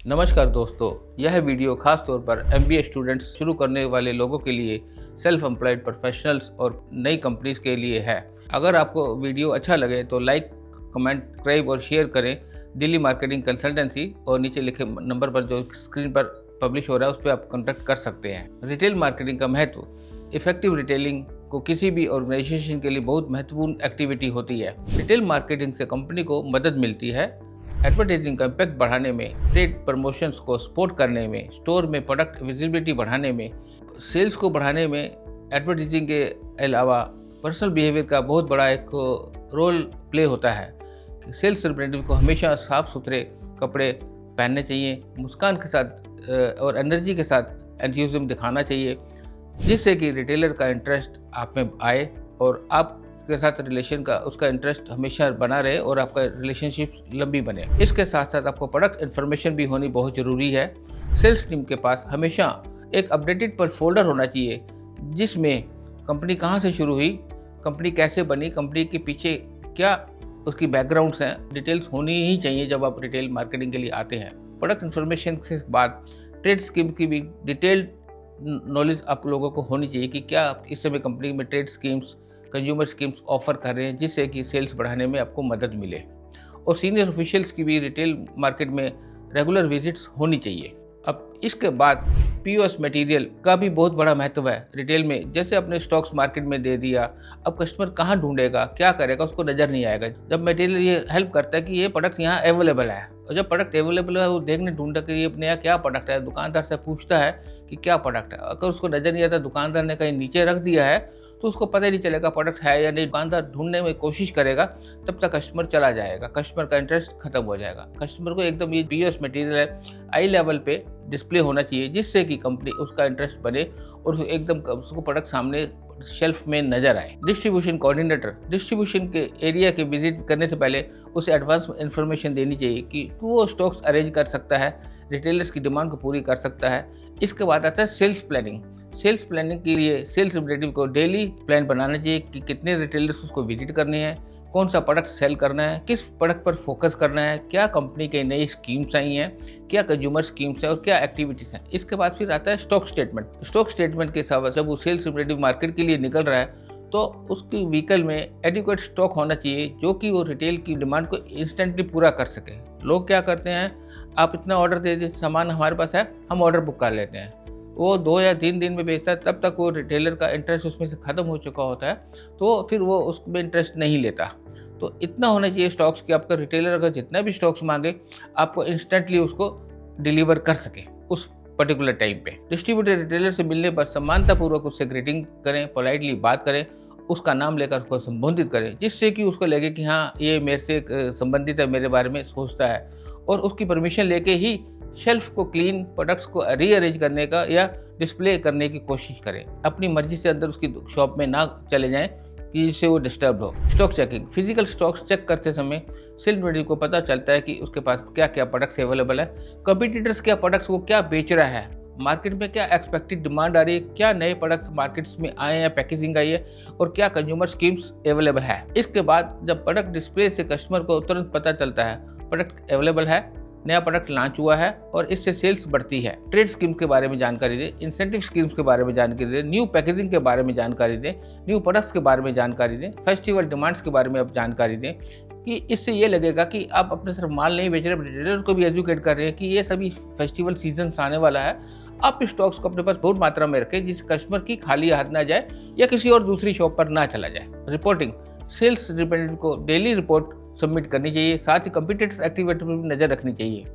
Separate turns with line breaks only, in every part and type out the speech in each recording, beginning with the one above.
नमस्कार दोस्तों, यह वीडियो खास तौर पर MBA स्टूडेंट्स शुरू करने वाले लोगों के लिए, सेल्फ एम्प्लॉयड प्रोफेशनल्स और नई कंपनीज के लिए है। अगर आपको वीडियो अच्छा लगे तो लाइक, कमेंट, सब्सक्राइब और शेयर करें दिल्ली मार्केटिंग कंसल्टेंसी और नीचे लिखे नंबर पर जो स्क्रीन पर पब्लिश हो रहा है उस पर आप कॉन्टैक्ट कर सकते हैं। रिटेल मार्केटिंग का महत्व। इफेक्टिव रिटेलिंग को किसी भी ऑर्गेनाइजेशन के लिए बहुत महत्वपूर्ण एक्टिविटी होती है। रिटेल मार्केटिंग से कंपनी को मदद मिलती है एडवर्टाइजिंग का इम्पैक्ट बढ़ाने में, ट्रेड प्रमोशंस को सपोर्ट करने में, स्टोर में प्रोडक्ट विजिबिलिटी बढ़ाने में, सेल्स को बढ़ाने में। एडवर्टाइजिंग के अलावा पर्सनल बिहेवियर का बहुत बड़ा एक रोल प्ले होता है। सेल्स रिप्रेजेंटेटिव को हमेशा साफ सुथरे कपड़े पहनने चाहिए, मुस्कान के साथ और एनर्जी के साथ एंथुसियाज्म दिखाना चाहिए, जिससे कि रिटेलर का इंटरेस्ट आप में आए और आप के साथ रिलेशन का उसका इंटरेस्ट हमेशा बना रहे और आपका रिलेशनशिप लंबी बने। इसके साथ साथ आपको प्रोडक्ट इन्फॉर्मेशन भी होनी बहुत ज़रूरी है। सेल्स टीम के पास हमेशा एक अपडेटेड पर फोल्डर होना चाहिए जिसमें कंपनी कहाँ से शुरू हुई, कंपनी कैसे बनी, कंपनी के पीछे क्या उसकी बैकग्राउंड्स हैं, डिटेल्स होनी ही चाहिए जब आप रिटेल मार्केटिंग के लिए आते हैं। प्रोडक्ट इन्फॉर्मेशन के बाद ट्रेड स्कीम की भी डिटेल्ड नॉलेज आप लोगों को होनी चाहिए कि क्या इस समय कंपनी में trade schemes, consumer schemes offer कर रहे हैं जिससे कि सेल्स बढ़ाने में आपको मदद मिले। और सीनियर ऑफिशियल्स की भी रिटेल मार्केट में रेगुलर विजिट्स होनी चाहिए। अब इसके बाद POS मटेरियल का भी बहुत बड़ा महत्व है रिटेल में। जैसे अपने स्टॉक्स मार्केट में दे दिया, अब कस्टमर कहाँ ढूंढेगा, क्या करेगा, उसको नज़र नहीं आएगा। जब मटेरियल ये हेल्प करता है कि ये प्रोडक्ट यहाँ अवेलेबल है, और जब प्रोडक्ट अवेलेबल है वो देखने ढूंढता कि ये नया क्या प्रोडक्ट है, दुकानदार से पूछता है कि क्या प्रोडक्ट है। अगर उसको नज़र नहीं आता, दुकानदार ने कहीं नीचे रख दिया है तो उसको पता ही नहीं चलेगा प्रोडक्ट है या नहीं। दुकानदार ढूंढने में कोशिश करेगा, तब तक कस्टमर चला जाएगा, कस्टमर का इंटरेस्ट खत्म हो जाएगा। कस्टमर को एकदम ये POS मटेरियल है आई लेवल पे डिस्प्ले होना चाहिए जिससे कि कंपनी उसका इंटरेस्ट बने और एकदम उसको प्रोडक्ट सामने शेल्फ में नजर आए। डिस्ट्रीब्यूशन कोऑर्डिनेटर डिस्ट्रीब्यूशन के एरिया के विजिट करने से पहले उसे एडवांस इंफॉर्मेशन देनी चाहिए कि वो स्टॉक्स अरेंज कर सकता है, रिटेलर्स की डिमांड को पूरी कर सकता है। इसके बाद आता है सेल्स प्लानिंग। सेल्स प्लानिंग के लिए सेल्स रिप्रेजेंटेटिव को डेली प्लान बनाना चाहिए कि कितने रिटेलर्स उसको विजिट करने हैं, कौन सा प्रोडक्ट सेल करना है, किस प्रोडक्ट पर फोकस करना है, क्या कंपनी के नई स्कीम्स आई हैं, क्या कंज्यूमर स्कीम्स हैं और क्या एक्टिविटीज़ हैं। इसके बाद फिर आता है स्टॉक स्टेटमेंट। स्टॉक स्टेटमेंट के साथ जब वो सेल्स रिप्रेजेंटेटिव मार्केट के लिए निकल रहा है तो उसकी व्हीकल में एडिक्वेट स्टॉक होना चाहिए जो कि वो रिटेल की डिमांड को इंस्टेंटली पूरा कर सके। लोग क्या करते हैं, आप इतना ऑर्डर दे दीजिए, सामान हमारे पास है, हम ऑर्डर बुक कर लेते हैं। वो 2 या 3 दिन में बेचता है, तब तक वो रिटेलर का इंटरेस्ट उसमें से ख़त्म हो चुका होता है, तो फिर वो उसमें इंटरेस्ट नहीं लेता। तो इतना होना चाहिए स्टॉक्स कि आपका रिटेलर अगर जितना भी स्टॉक्स मांगे आपको इंस्टेंटली उसको डिलीवर कर सके उस पर्टिकुलर टाइम पे। डिस्ट्रीब्यूटर रिटेलर से मिलने पर समानतापूर्वक उससे ग्रीटिंग करें, पोलाइटली बात करें, उसका नाम लेकर उसको संबोधित करें जिससे कि उसको लगे कि हाँ ये मेरे से संबंधित है, मेरे बारे में सोचता है, और उसकी परमिशन लेके ही शेल्फ को क्लीन, प्रोडक्ट्स को रीअरेंज करने का या डिस्प्ले करने की कोशिश करें। अपनी मर्जी से अंदर उसकी शॉप में ना चले जाएं कि जिससे वो डिस्टर्ब हो। Stock checking. Physical stocks check करते समय सेल्स रिप्रेजेंटेटिव को पता चलता है कि उसके पास क्या क्या प्रोडक्ट्स अवेलेबल है, कंपटीटर्स क्या प्रोडक्ट्स वो क्या बेच रहा है, मार्केट में क्या एक्सपेक्टेड डिमांड आ रही है, क्या नए प्रोडक्ट्स मार्केट्स में आए हैं, पैकेजिंग आई है, और क्या कंज्यूमर स्कीम्स अवेलेबल है। इसके बाद जब प्रोडक्ट डिस्प्ले से कस्टमर को तुरंत पता चलता है प्रोडक्ट अवेलेबल है, नया प्रोडक्ट लॉन्च हुआ है और इससे सेल्स बढ़ती है। ट्रेड स्कीम के बारे में जानकारी दें, इंसेंटिव स्कीम्स के बारे में जानकारी दें, न्यू पैकेजिंग के बारे में जानकारी दें, न्यू प्रोडक्ट्स के बारे में जानकारी दें, फेस्टिवल डिमांड्स के बारे में आप जानकारी दें कि इससे ये लगेगा कि आप अपने सिर्फ माल नहीं बेच रहे, रिटेलर को भी एजुकेट कर रहे हैं कि ये सभी फेस्टिवल सीजन आने वाला है। आप स्टॉक्स को अपने पास बहुत मात्रा में रखें जिससे कस्टमर की खाली हाथ ना जाए या किसी और दूसरी शॉप पर ना चला जाए। रिपोर्टिंग। सेल्स रिप्रेजेंटेटिव को डेली रिपोर्ट सबमिट करनी चाहिए, साथ ही कंपटीटर्स एक्टिविटी पर भी नज़र रखनी चाहिए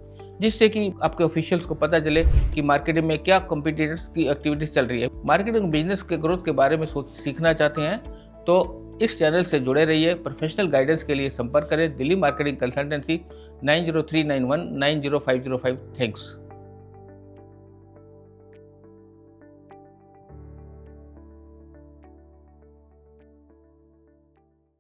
जिससे कि आपके ऑफिशियल्स को पता चले कि मार्केट में क्या कंपटीटर्स की एक्टिविटीज चल रही है। मार्केटिंग बिजनेस के ग्रोथ के बारे में सीखना चाहते हैं तो इस चैनल से जुड़े रहिए। प्रोफेशनल गाइडेंस के लिए संपर्क करें दिल्ली मार्केटिंग कंसल्टेंसी 9039190505। थैंक्स।